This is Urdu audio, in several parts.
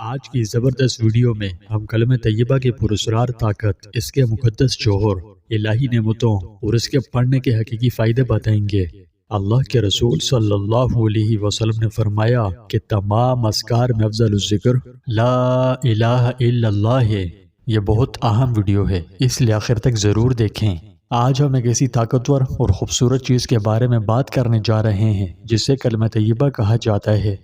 آج کی زبردست ویڈیو میں ہم کلمہ طیبہ کی پراسرار طاقت، اس کے مقدس جوہر، الہی نعمتوں اور اس کے پڑھنے کے حقیقی فائدے بتائیں گے۔ اللہ کے رسول صلی اللہ علیہ وسلم نے فرمایا کہ تمام اذکار میں افضل الذکر لا الہ الا اللہ ہے۔ یہ بہت اہم ویڈیو ہے، اس لیے آخر تک ضرور دیکھیں۔ آج ہم ایک ایسی طاقتور اور خوبصورت چیز کے بارے میں بات کرنے جا رہے ہیں جسے کلمہ طیبہ کہا جاتا ہے۔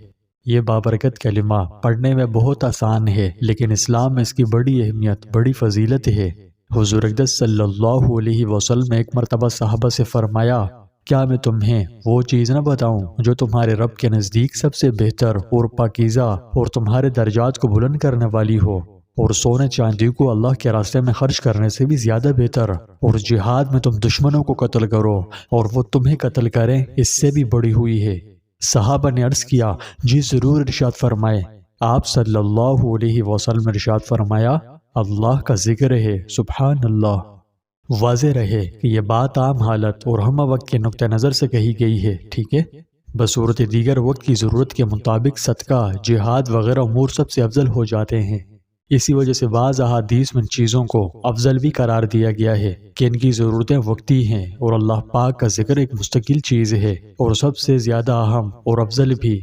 یہ بابرکت کلمہ پڑھنے میں بہت آسان ہے، لیکن اسلام میں اس کی بڑی اہمیت، بڑی فضیلت ہے۔ حضور اقدس صلی اللہ علیہ وسلم نے ایک مرتبہ صحابہ سے فرمایا، کیا میں تمہیں وہ چیز نہ بتاؤں جو تمہارے رب کے نزدیک سب سے بہتر اور پاکیزہ اور تمہارے درجات کو بلند کرنے والی ہو، اور سونے چاندی کو اللہ کے راستے میں خرچ کرنے سے بھی زیادہ بہتر، اور جہاد میں تم دشمنوں کو قتل کرو اور وہ تمہیں قتل کریں، اس سے بھی بڑی ہوئی ہے۔ صحابہ نے عرض کیا، جی ضرور، ارشاد فرمائے۔ آپ صلی اللہ علیہ وسلم نے ارشاد فرمایا، اللہ کا ذکر ہے، سبحان اللہ۔ واضح رہے کہ یہ بات عام حالت اور ہم وقت کے نقطہ نظر سے کہی گئی ہے، ٹھیک ہے؟ بصورت دیگر وقت کی ضرورت کے مطابق صدقہ، جہاد وغیرہ امور سب سے افضل ہو جاتے ہیں۔ اسی وجہ سے بعض احادیث میں ان چیزوں کو افضل بھی قرار دیا گیا ہے کہ ان کی ضرورتیں وقتی ہیں، اور اللہ پاک کا ذکر ایک مستقل چیز ہے اور سب سے زیادہ اہم اور افضل بھی۔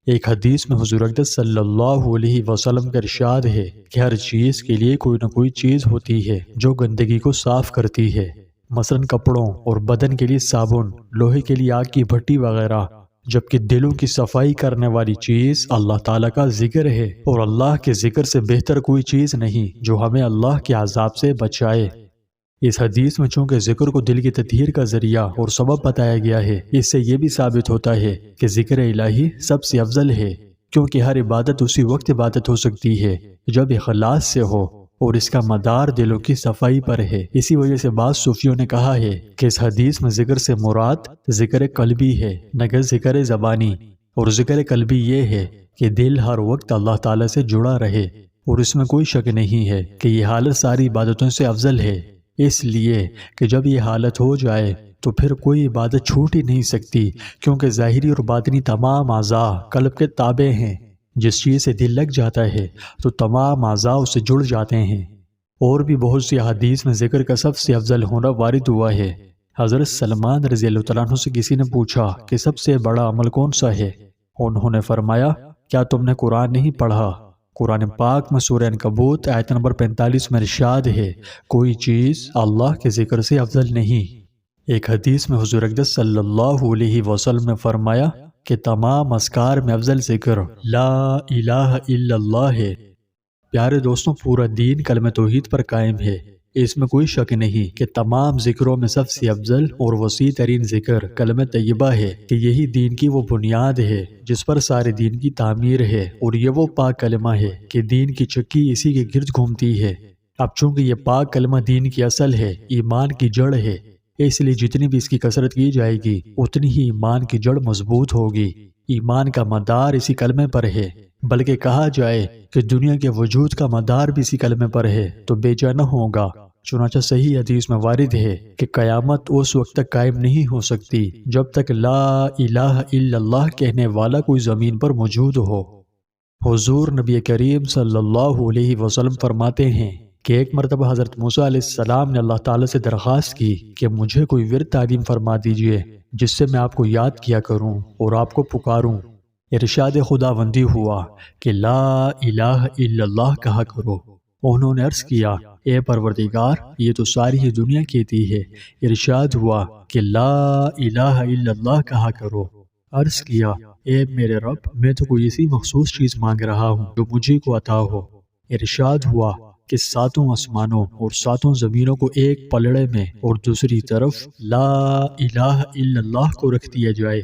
ایک حدیث میں حضور اقدس صلی اللہ علیہ وسلم کا ارشاد ہے کہ ہر چیز کے لیے کوئی نہ کوئی چیز ہوتی ہے جو گندگی کو صاف کرتی ہے، مثلا کپڑوں اور بدن کے لیے صابن، لوہے کے لیے آگ کی بھٹی وغیرہ، جبکہ دلوں کی صفائی کرنے والی چیز اللہ تعالیٰ کا ذکر ہے، اور اللہ کے ذکر سے بہتر کوئی چیز نہیں جو ہمیں اللہ کے عذاب سے بچائے۔ اس حدیث میں چونکہ ذکر کو دل کی تطہیر کا ذریعہ اور سبب بتایا گیا ہے، اس سے یہ بھی ثابت ہوتا ہے کہ ذکر الہی سب سے افضل ہے، کیونکہ ہر عبادت اسی وقت عبادت ہو سکتی ہے جب اخلاص سے ہو، اور اس کا مدار دلوں کی صفائی پر ہے۔ اسی وجہ سے بعض صوفیوں نے کہا ہے کہ اس حدیث میں ذکر سے مراد ذکر قلبی ہے، نہ کہ ذکر زبانی، اور ذکر قلبی یہ ہے کہ دل ہر وقت اللہ تعالیٰ سے جڑا رہے، اور اس میں کوئی شک نہیں ہے کہ یہ حالت ساری عبادتوں سے افضل ہے، اس لیے کہ جب یہ حالت ہو جائے تو پھر کوئی عبادت چھوٹ ہی نہیں سکتی، کیونکہ ظاہری اور باطنی تمام اعضاء قلب کے تابع ہیں۔ جس چیز سے دل لگ جاتا ہے تو تمام اعضاء اس سے جڑ جاتے ہیں۔ اور بھی بہت سی احادیث میں ذکر کا سب سے افضل ہونا وارد ہوا ہے۔ حضرت سلمان رضی اللہ تعالیٰ عنہ سے کسی نے پوچھا کہ سب سے بڑا عمل کون سا ہے؟ انہوں نے فرمایا، کیا تم نے قرآن نہیں پڑھا؟ قرآن پاک میں سورہ عنکبوت آیت نمبر 45 میں ارشاد ہے، کوئی چیز اللہ کے ذکر سے افضل نہیں۔ ایک حدیث میں حضور اقدس صلی اللہ علیہ وسلم نے فرمایا کہ تمام اذکار میں افضل ذکر لا الہ الا اللہ ہے۔ پیارے دوستوں، پورا دین کلمہ توحید پر قائم ہے، اس میں کوئی شک نہیں کہ تمام ذکروں میں سب سے افضل اور وسیع ترین ذکر کلمہ طیبہ ہے، کہ یہی دین کی وہ بنیاد ہے جس پر سارے دین کی تعمیر ہے، اور یہ وہ پاک کلمہ ہے کہ دین کی چکی اسی کے گرد گھومتی ہے۔ اب چونکہ یہ پاک کلمہ دین کی اصل ہے، ایمان کی جڑ ہے، اس لیے جتنی بھی اس کی کثرت کی جائے گی اتنی ہی ایمان کی جڑ مضبوط ہوگی۔ ایمان کا مدار اسی کلمے پر ہے، بلکہ کہا جائے کہ دنیا کے وجود کا مدار بھی اسی کلمے پر ہے تو بے جا نہ ہوگا۔ چنانچہ صحیح حدیث میں وارد ہے کہ قیامت اس وقت تک قائم نہیں ہو سکتی جب تک لا الہ الا اللہ کہنے والا کوئی زمین پر موجود ہو۔ حضور نبی کریم صلی اللہ علیہ وسلم فرماتے ہیں کہ ایک مرتبہ حضرت موسیٰ علیہ السلام نے اللہ تعالیٰ سے درخواست کی کہ مجھے کوئی ورد تعلیم فرما دیجئے جس سے میں آپ کو یاد کیا کروں اور آپ کو پکاروں۔ ارشاد خداوندی ہوا کہ لا الہ الا اللہ کہا کرو۔ انہوں نے عرض کیا، اے پروردگار، یہ تو ساری ہی دنیا کہتی ہے۔ ارشاد ہوا کہ لا الہ الا اللہ کہا کرو۔ عرض کیا، اے میرے رب، میں تو کوئی ایسی مخصوص چیز مانگ رہا ہوں جو مجھے کو عطا ہو۔ ارشاد ہوا کہ ساتوں آسمانوں اور ساتوں زمینوں کو ایک پلڑے میں اور دوسری طرف لا الہ الا اللہ کو رکھ دیا جائے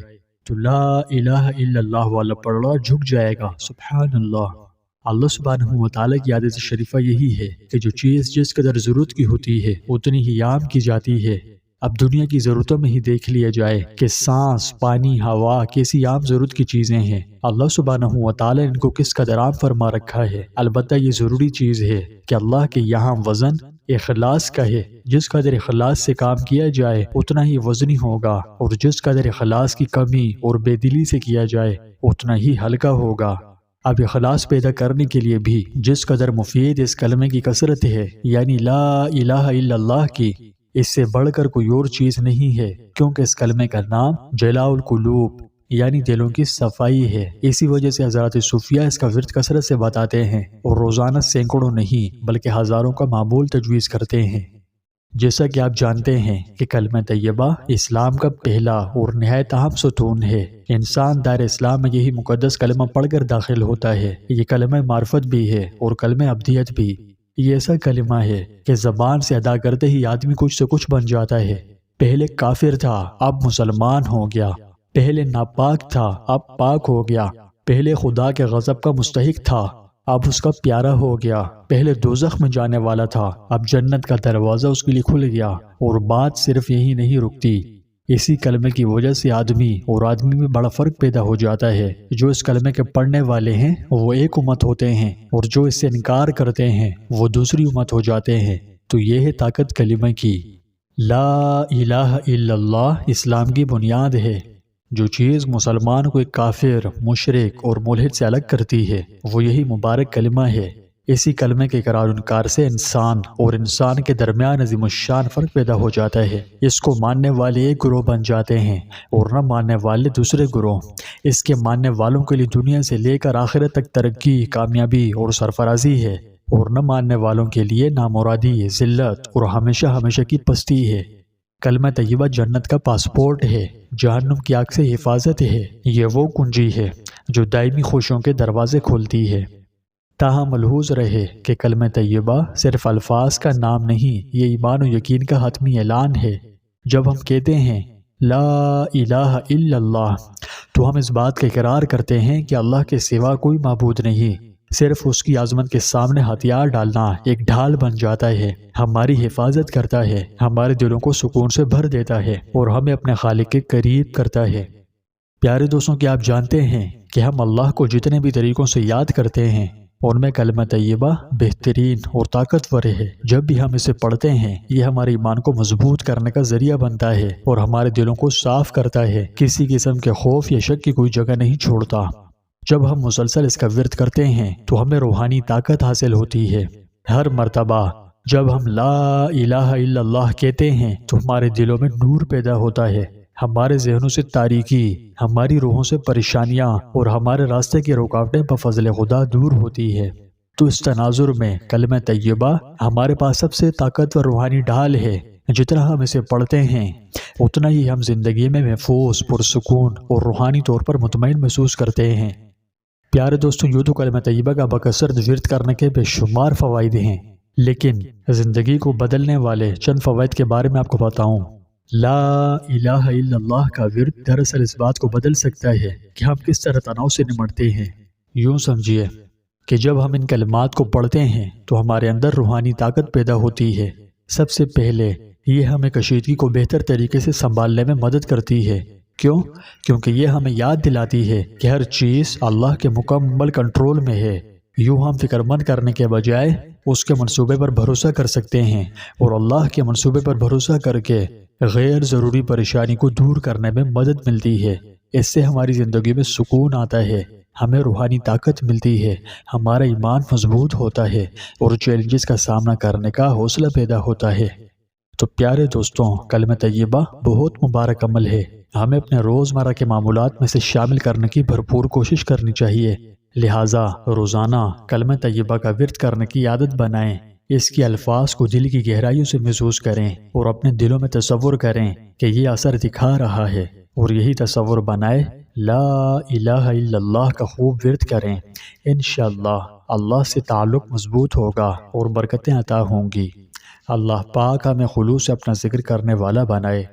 تو لا الہ الا اللہ والا پلڑا جھک جائے گا، سبحان اللہ۔ اللہ سبحانہ وتعالیٰ کی عادت شریفہ یہی ہے کہ جو چیز جس قدر ضرورت کی ہوتی ہے اتنی ہی عام کی جاتی ہے۔ اب دنیا کی ضرورتوں میں ہی دیکھ لیا جائے کہ سانس، پانی، ہوا کیسی عام ضرورت کی چیزیں ہیں، اللہ سبحانہ وتعالیٰ ان کو کس قدر عام فرما رکھا ہے۔ البتہ یہ ضروری چیز ہے کہ اللہ کے یہاں وزن اخلاص کا ہے، جس قدر اخلاص سے کام کیا جائے اتنا ہی وزنی ہوگا، اور جس قدر اخلاص کی کمی اور بے دلی سے کیا جائے اتنا ہی ہلکا ہوگا۔ اب اخلاص پیدا کرنے کے لیے بھی جس قدر مفید اس کلمے کی کثرت ہے، یعنی لا الہ الا اللہ کی، اس سے بڑھ کر کوئی اور چیز نہیں ہے، کیونکہ اس کلمے کا نام جلاء القلوب یعنی دلوں کی صفائی ہے۔ اسی وجہ سے حضرات صوفیہ اس کا ورد کثرت سے بتاتے ہیں اور روزانہ سینکڑوں نہیں بلکہ ہزاروں کا معمول تجویز کرتے ہیں۔ جیسا کہ آپ جانتے ہیں کہ کلمہ طیبہ اسلام کا پہلا اور نہایت اہم ستون ہے۔ انسان دائرہ اسلام میں یہی مقدس کلمہ پڑھ کر داخل ہوتا ہے۔ یہ کلمہ معرفت بھی ہے اور کلمہ عبدیت بھی۔ یہ ایسا کلمہ ہے کہ زبان سے ادا کرتے ہی آدمی کچھ سے کچھ بن جاتا ہے۔ پہلے کافر تھا، اب مسلمان ہو گیا۔ پہلے ناپاک تھا، اب پاک ہو گیا۔ پہلے خدا کے غضب کا مستحق تھا، اب اس کا پیارا ہو گیا۔ پہلے دوزخ میں جانے والا تھا، اب جنت کا دروازہ اس کے لیے کھل گیا۔ اور بات صرف یہی نہیں رکتی، اسی کلمے کی وجہ سے آدمی اور آدمی میں بڑا فرق پیدا ہو جاتا ہے۔ جو اس کلمے کے پڑھنے والے ہیں وہ ایک امت ہوتے ہیں، اور جو اس سے انکار کرتے ہیں وہ دوسری امت ہو جاتے ہیں۔ تو یہ ہے طاقت کلمے کی۔ لا الہ الا اللہ اسلام کی بنیاد ہے۔ جو چیز مسلمان کو ایک کافر، مشرک اور ملحد سے الگ کرتی ہے وہ یہی مبارک کلمہ ہے۔ اسی کلمے کے اقرار و انکار سے انسان اور انسان کے درمیان عظیم الشان فرق پیدا ہو جاتا ہے۔ اس کو ماننے والے ایک گروہ بن جاتے ہیں اور نہ ماننے والے دوسرے گروہ۔ اس کے ماننے والوں کے لیے دنیا سے لے کر آخرت تک ترقی، کامیابی اور سرفرازی ہے، اور نہ ماننے والوں کے لیے نامرادی، ذلت اور ہمیشہ ہمیشہ کی پستی ہے۔ کلمہ طیبہ جنت کا پاسپورٹ ہے، جہنم کی آگ سے حفاظت ہے۔ یہ وہ کنجی ہے جو دائمی خوشیوں کے دروازے کھولتی ہے۔ تاہم ملحوظ رہے کہ کلمہ طیبہ صرف الفاظ کا نام نہیں، یہ ایمان و یقین کا حتمی اعلان ہے۔ جب ہم کہتے ہیں لا الہ الا اللہ تو ہم اس بات کا اقرار کرتے ہیں کہ اللہ کے سوا کوئی معبود نہیں۔ صرف اس کی عظمت کے سامنے ہتھیار ڈالنا ایک ڈھال بن جاتا ہے، ہماری حفاظت کرتا ہے، ہمارے دلوں کو سکون سے بھر دیتا ہے اور ہمیں اپنے خالق کے قریب کرتا ہے۔ پیارے دوستوں، کہ آپ جانتے ہیں کہ ہم اللہ کو جتنے بھی طریقوں سے یاد کرتے ہیں ان میں کلمہ طیبہ بہترین اور طاقتور ہے۔ جب بھی ہم اسے پڑھتے ہیں یہ ہمارے ایمان کو مضبوط کرنے کا ذریعہ بنتا ہے اور ہمارے دلوں کو صاف کرتا ہے، کسی قسم کے خوف یا شک کی کوئی جگہ نہیں چھوڑتا۔ جب ہم مسلسل اس کا ورد کرتے ہیں تو ہمیں روحانی طاقت حاصل ہوتی ہے۔ ہر مرتبہ جب ہم لا الہ الا اللہ کہتے ہیں تو ہمارے دلوں میں نور پیدا ہوتا ہے، ہمارے ذہنوں سے تاریکی، ہماری روحوں سے پریشانیاں اور ہمارے راستے کی رکاوٹیں بفضل خدا دور ہوتی ہے۔ تو اس تناظر میں کلمہ طیبہ ہمارے پاس سب سے طاقتور روحانی ڈھال ہے۔ جتنا ہم اسے پڑھتے ہیں اتنا ہی ہم زندگی میں محفوظ، پرسکون اور روحانی طور پر مطمئن محسوس کرتے ہیں۔ پیارے دوستوں، یوں تو کلمہ طیبہ کا بکثرت ورد کرنے کے بے شمار فوائد ہیں، لیکن زندگی کو بدلنے والے چند فوائد کے بارے میں آپ کو بتاؤں۔ لا الہ الا اللہ کا ورد دراصل اس بات کو بدل سکتا ہے کہ ہم کس طرح تناؤ سے نمٹتے ہیں۔ یوں سمجھیے کہ جب ہم ان کلمات کو پڑھتے ہیں تو ہمارے اندر روحانی طاقت پیدا ہوتی ہے۔ سب سے پہلے یہ ہمیں کشیدگی کو بہتر طریقے سے سنبھالنے میں مدد کرتی ہے۔ کیوں؟ کیونکہ یہ ہمیں یاد دلاتی ہے کہ ہر چیز اللہ کے مکمل کنٹرول میں ہے۔ یوں ہم فکر مند کرنے کے بجائے اس کے منصوبے پر بھروسہ کر سکتے ہیں، اور اللہ کے منصوبے پر بھروسہ کر کے غیر ضروری پریشانی کو دور کرنے میں مدد ملتی ہے۔ اس سے ہماری زندگی میں سکون آتا ہے، ہمیں روحانی طاقت ملتی ہے، ہمارا ایمان مضبوط ہوتا ہے اور چیلنجز کا سامنا کرنے کا حوصلہ پیدا ہوتا ہے۔ تو پیارے دوستوں، کلمہ طیبہ بہت مبارک عمل ہے، ہمیں اپنے روزمرہ کے معمولات میں سے شامل کرنے کی بھرپور کوشش کرنی چاہیے۔ لہٰذا روزانہ کلمہ طیبہ کا ورد کرنے کی عادت بنائیں، اس کے الفاظ کو دل کی گہرائیوں سے محسوس کریں اور اپنے دلوں میں تصور کریں کہ یہ اثر دکھا رہا ہے، اور یہی تصور بنائے لا الہ الا اللہ کا خوب ورد کریں۔ انشاءاللہ اللہ سے تعلق مضبوط ہوگا اور برکتیں عطا ہوں گی۔ اللہ پاک ہمیں خلوص سے اپنا ذکر کرنے والا بنائے۔